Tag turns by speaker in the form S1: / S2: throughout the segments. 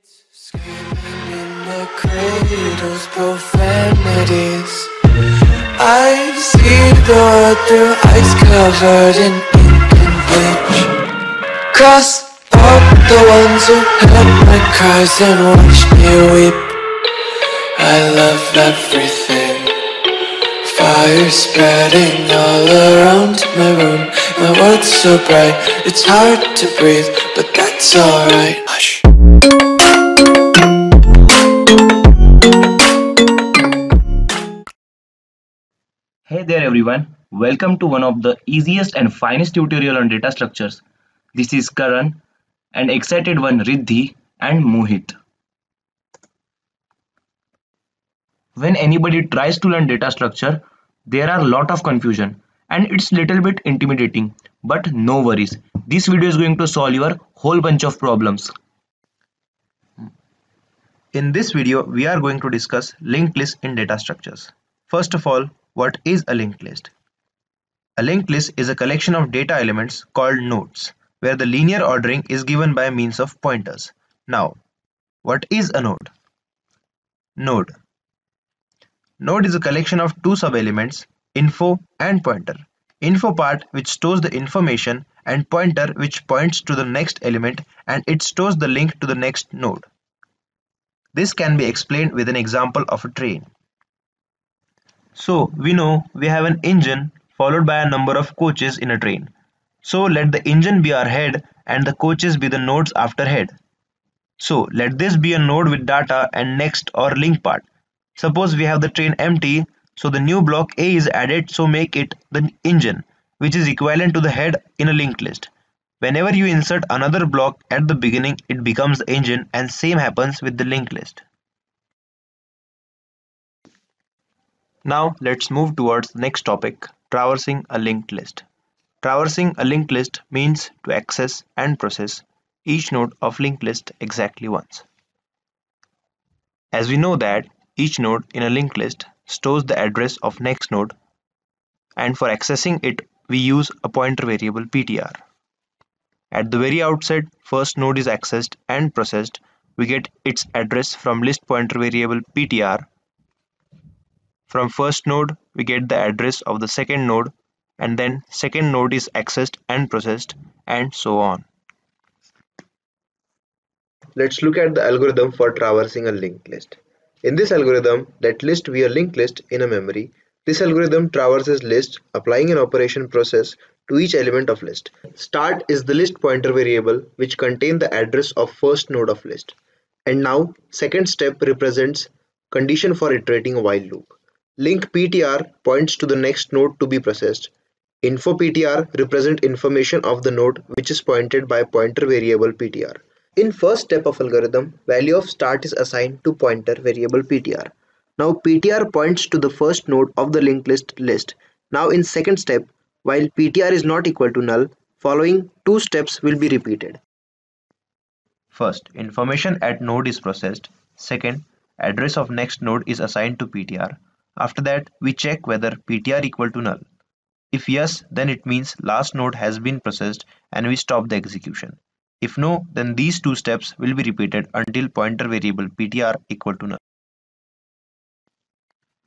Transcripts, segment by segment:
S1: Screaming in the cradles, profanities. I see the world through ice covered in ink and bleach. Cross out the ones who heard my cries and watched me weep. I love everything. Fire spreading all around my room. My world's so bright, it's hard to breathe, but that's alright. Hush.
S2: Hey there everyone, welcome to one of the easiest and finest tutorial on data structures. This is Karan and excited one Riddhi and Mohit. When anybody tries to learn data structure, there are a lot of confusion and it's little bit intimidating, but no worries. This video is going to solve your whole bunch of problems. In this video, we are going to discuss linked list in data structures. First of all, what is a linked list? A linked list is a collection of data elements called nodes, where the linear ordering is given by means of pointers. Now, what is a node? Node. Node is a collection of two sub-elements, info and pointer. Info part which stores the information and pointer which points to the next element and it stores the link to the next node. This can be explained with an example of a train. So we know we have an engine followed by a number of coaches in a train. So let the engine be our head and the coaches be the nodes after head. So let this be a node with data and next or link part. Suppose we have the train empty, so the new block A is added, so make it the engine, which is equivalent to the head in a linked list. Whenever you insert another block at the beginning, it becomes the engine, and same happens with the linked list. Now let's move towards the next topic, traversing a linked list. Traversing a linked list means to access and process each node of linked list exactly once. As we know that each node in a linked list stores the address of next node, and for accessing it we use a pointer variable ptr. At the very outset, first node is accessed and processed, we get its address from list pointer variable ptr. From first node, we get the address of the second node, and then second node is accessed and processed, and so on.
S3: Let's look at the algorithm for traversing a linked list. In this algorithm, let list be a linked list in a memory. This algorithm traverses list, applying an operation process to each element of list. Start is the list pointer variable which contains the address of first node of list. And now, second step represents condition for iterating a while loop. Link ptr points to the next node to be processed. Info ptr represent information of the node which is pointed by pointer variable ptr. In first step of algorithm, value of start is assigned to pointer variable ptr. Now ptr points to the first node of the linked list. Now in second step, while ptr is not equal to null, following two steps will be repeated.
S2: First, information at node is processed. Second, address of next node is assigned to ptr. After that, we check whether ptr equal to null. If yes, then it means last node has been processed and we stop the execution. If no, then these two steps will be repeated until pointer variable ptr equal to null.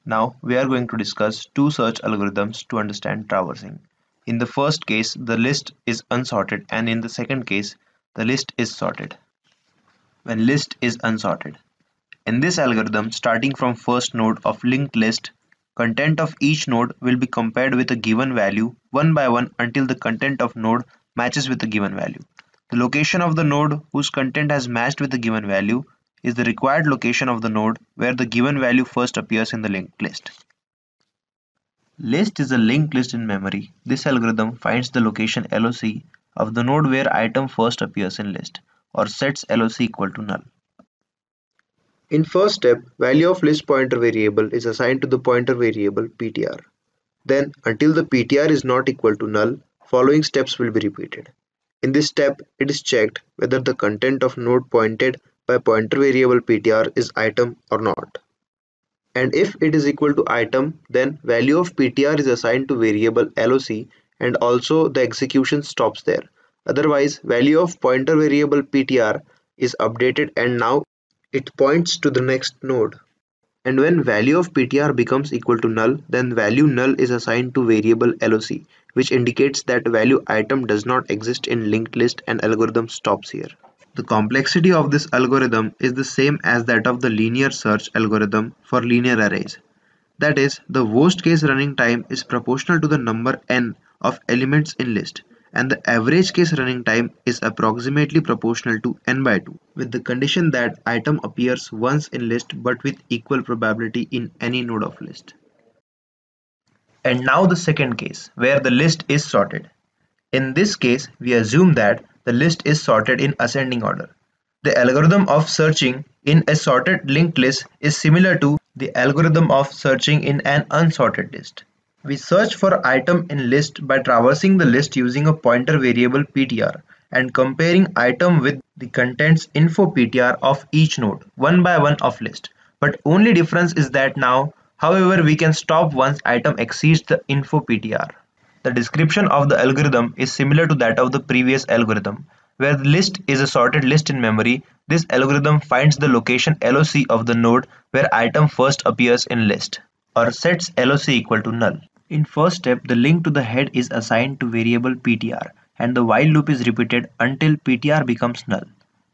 S2: Now we are going to discuss two search algorithms to understand traversing. In the first case, the list is unsorted, and in the second case, the list is sorted. When list is unsorted. In this algorithm, starting from first node of linked list, content of each node will be compared with a given value one by one until the content of node matches with the given value. The location of the node whose content has matched with the given value is the required location of the node where the given value first appears in the linked list. List is a linked list in memory. This algorithm finds the location LOC of the node where item first appears in list, or sets LOC equal to null.
S3: In first step, value of list pointer variable is assigned to the pointer variable ptr. Then, until the ptr is not equal to null, following steps will be repeated. In this step, it is checked whether the content of node pointed by pointer variable ptr is item or not. And if it is equal to item, then value of ptr is assigned to variable loc and also the execution stops there. Otherwise, value of pointer variable ptr is updated and now it points to the next node. And when value of PTR becomes equal to null, then value null is assigned to variable LOC, which indicates that value item does not exist in linked list and algorithm stops here. The complexity of this algorithm is the same as that of the linear search algorithm for linear arrays. That is, the worst case running time is proportional to the number n of elements in list, and the average case running time is approximately proportional to n by 2, with the condition that item appears once in list but with equal probability in any node of list. And now the second case, where the list is sorted. In this case, we assume that the list is sorted in ascending order. The algorithm of searching in a sorted linked list is similar to the algorithm of searching in an unsorted list. We search for item in list by traversing the list using a pointer variable ptr and comparing item with the contents info ptr of each node, one by one of list. But only difference is that now, however, we can stop once item exceeds the info ptr. The description of the algorithm is similar to that of the previous algorithm. Where the list is a sorted list in memory, this algorithm finds the location LOC of the node where item first appears in list, or sets LOC equal to null. In first step, the link to the head is assigned to variable ptr, and the while loop is repeated until ptr becomes null,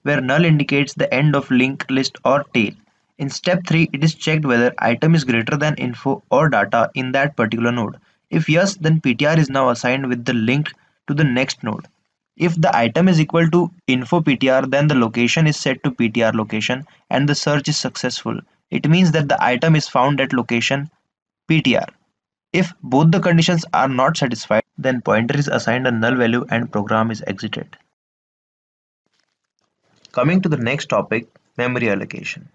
S3: where null indicates the end of linked list or tail. In step 3, it is checked whether item is greater than info or data in that particular node. If yes, then ptr is now assigned with the link to the next node. If the item is equal to info ptr, then the location is set to ptr location and the search is successful. It means that the item is found at location ptr. If both the conditions are not satisfied, then pointer is assigned a null value and program is exited. Coming to the next topic, memory allocation.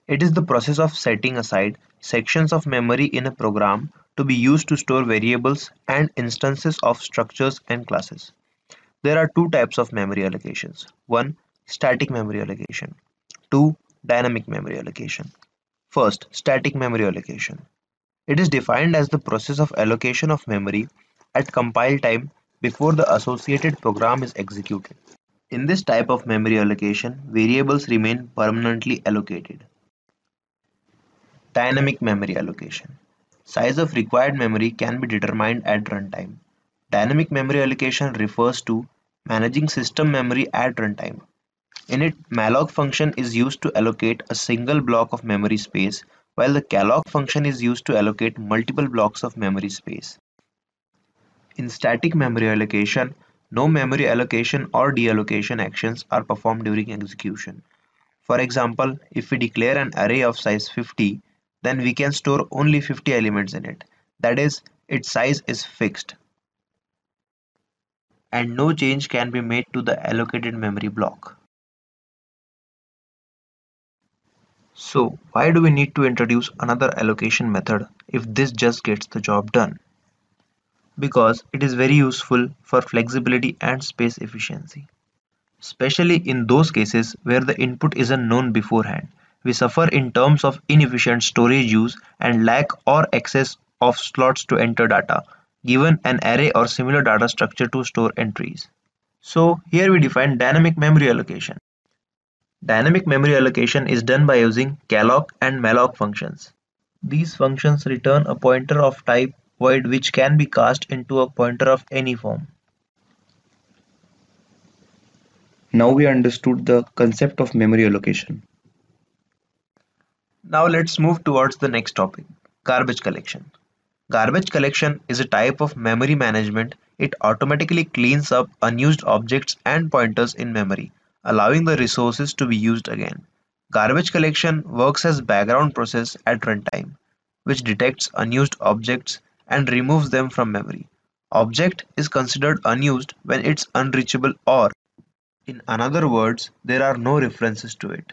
S3: It is the process of setting aside sections of memory in a program to be used to store variables and instances of structures and classes. There are two types of memory allocations. One, static memory allocation. Two, dynamic memory allocation. First, static memory allocation. It is defined as the process of allocation of memory at compile time before the associated program is executed. In this type of memory allocation, variables remain permanently allocated. Dynamic memory allocation. Size of required memory can be determined at runtime. Dynamic memory allocation refers to managing system memory at runtime. In it, malloc function is used to allocate a single block of memory space, while the calloc function is used to allocate multiple blocks of memory space. In static memory allocation, no memory allocation or deallocation actions are performed during execution. For example, if we declare an array of size 50, then we can store only 50 elements in it. That is, its size is fixed, and no change can be made to the allocated memory block. So, why do we need to introduce another allocation method if this just gets the job done? Because it is very useful for flexibility and space efficiency. Especially in those cases where the input isn't known beforehand, we suffer in terms of inefficient storage use and lack or excess of slots to enter data, given an array or similar data structure to store entries. So here we define dynamic memory allocation. Dynamic memory allocation is done by using calloc and malloc functions. These functions return a pointer of type void which can be cast into a pointer of any form.
S2: Now we understood the concept of memory allocation.
S3: Now let's move towards the next topic, garbage collection. Garbage collection is a type of memory management. It automatically cleans up unused objects and pointers in memory, allowing the resources to be used again. Garbage collection works as background process at runtime, which detects unused objects and removes them from memory. Object is considered unused when it's unreachable or, in other words, there are no references to it.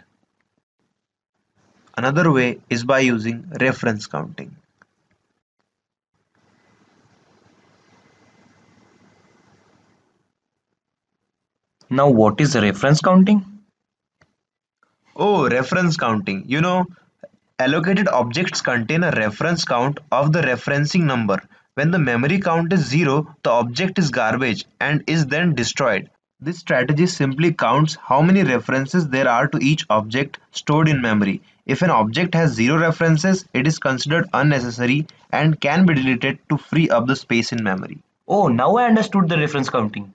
S3: Another way is by using reference counting.
S2: Now, what is reference counting?
S3: Oh, reference counting. Allocated objects contain a reference count of the referencing number. When the memory count is 0, the object is garbage and is then destroyed.
S2: This strategy simply counts how many references there are to each object stored in memory. If an object has 0 references, it is considered unnecessary and can be deleted to free up the space in memory.
S4: Oh, now I understood the reference counting.